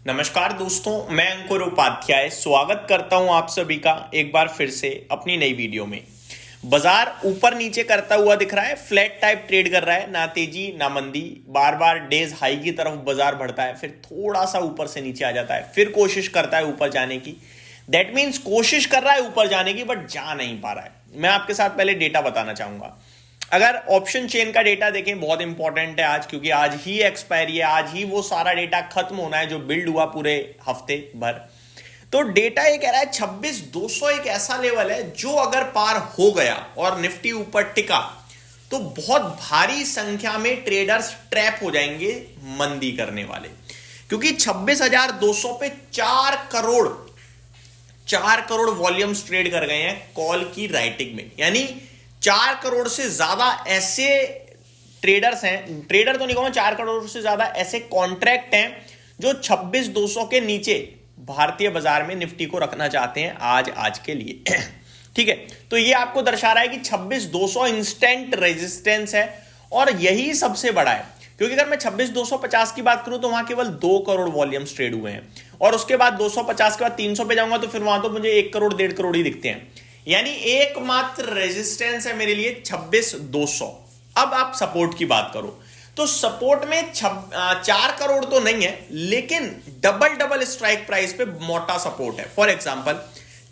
नमस्कार दोस्तों, मैं अंकुर उपाध्याय स्वागत करता हूं आप सभी का एक बार फिर से अपनी नई वीडियो में। बाजार ऊपर नीचे करता हुआ दिख रहा है, फ्लैट टाइप ट्रेड कर रहा है, ना तेजी ना मंदी। बार बार डेज हाई की तरफ बाजार बढ़ता है, फिर थोड़ा सा ऊपर से नीचे आ जाता है, फिर कोशिश करता है ऊपर जाने की। दैट मीन्स कोशिश कर रहा है ऊपर जाने की बट जा नहीं पा रहा है। मैं आपके साथ पहले डेटा बताना चाहूंगा। अगर ऑप्शन चेन का डेटा देखें, बहुत इंपॉर्टेंट है आज, क्योंकि आज ही एक्सपायरी है, आज ही वो सारा डेटा खत्म होना है जो बिल्ड हुआ पूरे हफ्ते भर। तो डेटा ये कह रहा है 26,200 एक ऐसा लेवल है जो अगर पार हो गया और निफ्टी ऊपर टिका तो बहुत भारी संख्या में ट्रेडर्स ट्रैप हो जाएंगे मंदी करने वाले, क्योंकि 26,200 पे 4 करोड़ वॉल्यूम्स ट्रेड कर गए हैं कॉल की राइटिंग में। यानी 4 करोड़ से ज्यादा ऐसे ट्रेडर्स हैं, ट्रेडर तो नहीं कहूंगा, 4 करोड़ से ज्यादा ऐसे कॉन्ट्रैक्ट हैं जो 26,200 के नीचे भारतीय बाजार में निफ्टी को रखना चाहते हैं आज के लिए। ठीक है, तो ये आपको दर्शा रहा है कि 26,200 इंस्टेंट रेजिस्टेंस है और यही सबसे बड़ा है, क्योंकि अगर मैं 26,250 की बात करूं तो वहां केवल 2 करोड़ वॉल्यूम्स ट्रेड हुए हैं और उसके बाद 250 के बाद 300 पे जाऊंगा तो फिर वहां तो मुझे 1 करोड़ 1.5 करोड़ ही दिखते हैं। यानी एकमात्र रेजिस्टेंस है मेरे लिए 26,200। अब आप सपोर्ट की बात करो तो सपोर्ट में 4 करोड़ तो नहीं है, लेकिन डबल स्ट्राइक प्राइस पे मोटा सपोर्ट है। फॉर एग्जांपल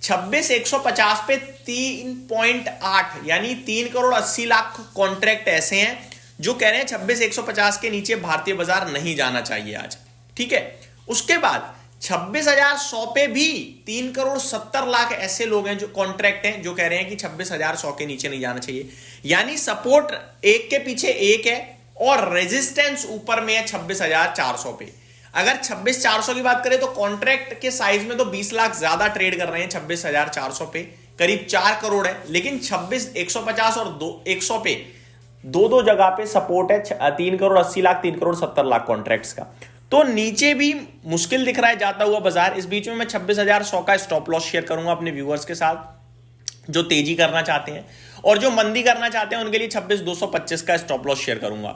26,150 पे 3.8 यानी 3 करोड़ 80 लाख कॉन्ट्रैक्ट ऐसे हैं जो कह रहे हैं 26,150 के नीचे भारतीय बाजार नहीं जाना चाहिए आज। ठीक है, उसके बाद 26,100 पे भी 3 करोड़ 70 लाख ऐसे लोग हैं जो कॉन्ट्रैक्ट हैं जो कह रहे हैं कि 26,100 के नीचे नहीं जाना चाहिए। यानी सपोर्ट एक के पीछे एक है और रेजिस्टेंस ऊपर में है 26,400 पे। अगर 26,400 की बात करें तो कॉन्ट्रैक्ट के साइज में तो 20 लाख ज्यादा ट्रेड कर रहे हैं 26,400 पे, करीब 4 करोड़ है, लेकिन 26,150 और 100 पे दो जगह पे सपोर्ट है 3 करोड़ 80 लाख 3 करोड़ 70 लाख कॉन्ट्रैक्ट्स का। तो नीचे भी मुश्किल दिख रहा है जाता हुआ बाजार। इस बीच में मैं 26,100 का स्टॉप लॉस शेयर करूंगा अपने व्यूअर्स के साथ जो तेजी करना चाहते हैं, और जो मंदी करना चाहते हैं उनके लिए 26,225 का स्टॉप लॉस शेयर करूंगा।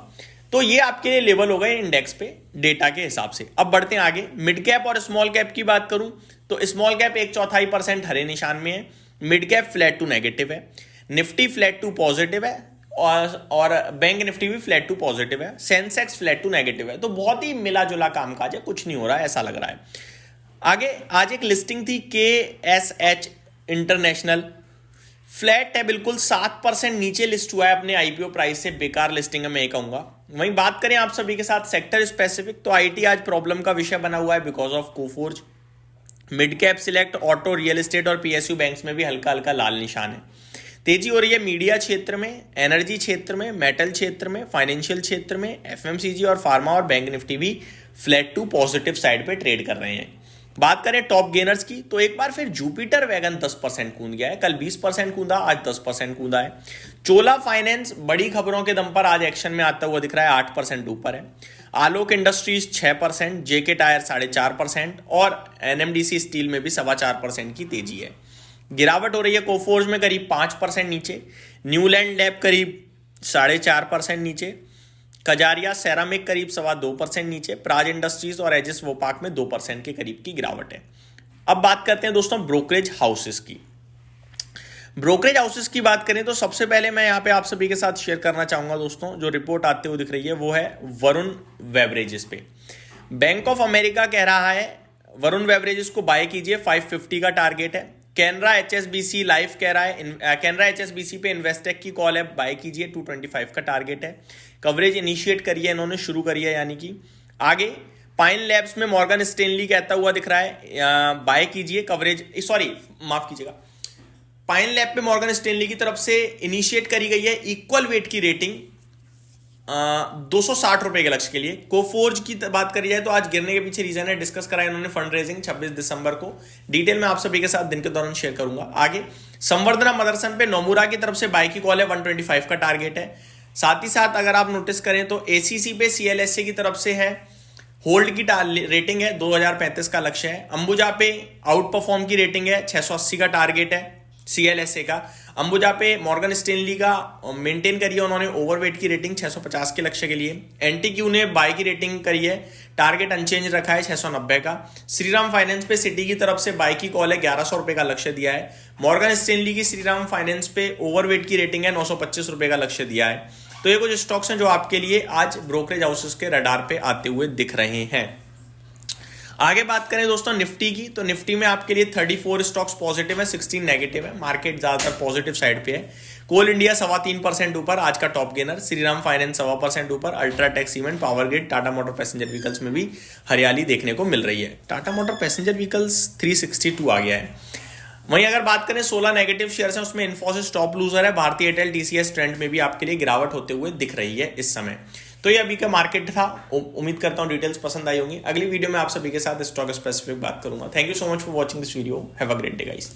तो ये आपके लिए लेवल हो गए इंडेक्स पे डेटा के हिसाब से। अब बढ़ते हैं आगे। मिड कैप और स्मॉल कैप की बात करूं तो स्मॉल कैप 1/4% हरे निशान में है, mid cap flat to negative है, निफ्टी फ्लैट टू पॉजिटिव है और बैंक निफ्टी भी फ्लैट टू पॉजिटिव है, सेंसेक्स फ्लैट टू नेगेटिव है। तो बहुत ही मिला जुला कामकाज है, कुछ नहीं हो रहा है ऐसा लग रहा है। आगे आज एक लिस्टिंग थी KSH इंटरनेशनल, फ्लैट है बिल्कुल, 7% नीचे लिस्ट हुआ है अपने आईपीओ प्राइस से, बेकार लिस्टिंग है मैं ये कहूंगा। वहीं बात करें आप सभी के साथ सेक्टर स्पेसिफिक तो आईटी आज प्रॉब्लम का विषय बना हुआ है because of Coforge. Mid cap select, auto, real estate और पीएसयू बैंक्स में भी हल्का हल्का लाल निशान है। तेजी हो रही है मीडिया क्षेत्र में, एनर्जी क्षेत्र में, मेटल क्षेत्र में, फाइनेंशियल क्षेत्र में, एफएमसीजी और फार्मा, और बैंक निफ्टी भी फ्लैट टू पॉजिटिव साइड पे ट्रेड कर रहे हैं। बात करें टॉप गेनर्स की तो एक बार फिर जुपिटर वैगन 10% कूद गया है, कल 20% कूदा, आज 10% कूदा है। चोला फाइनेंस बड़ी खबरों के दम पर आज एक्शन में आता हुआ दिख रहा है, 8% ऊपर है। आलोक इंडस्ट्रीज 6%, जेके टायर 4.5% और एनएमडीसी स्टील में भी 4.25% की तेजी है। गिरावट हो रही है कोफोर्ज में करीब 5% नीचे, न्यूलैंड लैब करीब 4.5% नीचे, कजारिया सेरामिक करीब 2.25% नीचे, प्राज इंडस्ट्रीज और एजिस वोपाक में 2% के करीब की गिरावट है। अब बात करते हैं दोस्तों ब्रोकरेज हाउसेस की। ब्रोकरेज हाउसेस की बात करें तो सबसे पहले मैं यहां पे आप सभी के साथ शेयर करना चाहूंगा दोस्तों, जो रिपोर्ट आते हुए दिख रही है वो है वरुण बेवरेजेस पे। बैंक ऑफ अमेरिका कह रहा है वरुण बेवरेजेस को बाय कीजिए, 550 का टारगेट है। कैनरा HSBC लाइफ कह रहा है, कैनरा HSBC पे इन्वेस्टेक की कॉल है, बाय कीजिए, 225 का टारगेट है। कवरेज इनिशिएट करी है इन्होंने, शुरू करी है यानी कि। आगे पाइन लैब्स में मॉर्गन स्टेनली कहता हुआ दिख रहा है बाय कीजिए, कवरेज, सॉरी माफ कीजिएगा, पाइन लैब पे मॉर्गन स्टेनली की तरफ से इनिशिएट करी गई है इक्वल वेट की रेटिंग 260 रुपए के लक्ष्य के लिए। कोफोर्ज की बात करी जाए तो आज गिरने के पीछे रीजन है, डिस्कस करा इन्होंने फंड रेजिंग 26 दिसंबर को, डिटेल में आप सभी के साथ दिन के दौरान शेयर करूंगा। आगे संवर्धना मदरसन पे नोमुरा की तरफ से बाय की कॉल है, 125 का टारगेट है। साथ ही साथ अगर आप नोटिस करें तो एसीसी पे CLSA की तरफ से है होल्ड की रेटिंग है, 2035 का लक्ष्य है। अंबुजा पे आउट परफॉर्म की रेटिंग है, 680 का टारगेट है CLSA का। अंबुजा पे मॉर्गन स्टेनली का मेंटेन करी है उन्होंने ओवरवेट की रेटिंग 650 के लक्ष्य के लिए। एनटीक्यू ने बाय की रेटिंग करी है, टारगेट अनचेंज रखा है 690 का। श्रीराम फाइनेंस पे सिटी की तरफ से बाय की कॉल है, 1100 रुपए का लक्ष्य दिया है। मॉर्गन स्टेनली की श्रीराम फाइनेंस पे ओवरवेट की रेटिंग है, 925 रुपए का लक्ष्य दिया है। तो ये कुछ स्टॉक्स हैं जो आपके लिए आज ब्रोकरेज हाउसेस के रडार पे आते हुए दिख रहे हैं। आगे बात करें दोस्तों निफ्टी की, तो निफ्टी में आपके लिए 34 स्टॉक्स पॉजिटिव है, 16 नेगेटिव है। मार्केट ज्यादातर पॉजिटिव साइड पे है। कोल इंडिया 3.25% ऊपर, आज का टॉप गेनर। श्रीराम फाइनेंस 1.25% ऊपर। UltraTech cement, power grid, Tata motor passenger vehicles में भी हरियाली देखने को मिल रही है। टाटा मोटर पैसेंजर व्हीकल्स 362 आ गया है। वहीं अगर बात करें 16 नेगेटिव शेयर्स हैं, उसमें इन्फोसिस टॉप लूजर है। भारतीय एयरटेल टीसीएस ट्रेंड में भी आपके लिए गिरावट होते हुए दिख रही है इस समय। तो ये अभी का मार्केट था। उम्मीद करता हूं डिटेल्स पसंद आई होंगी। अगली वीडियो में आप सभी के साथ स्टॉक स्पेसिफिक बात करूंगा। Thank you so much for watching this video. Have a great day guys.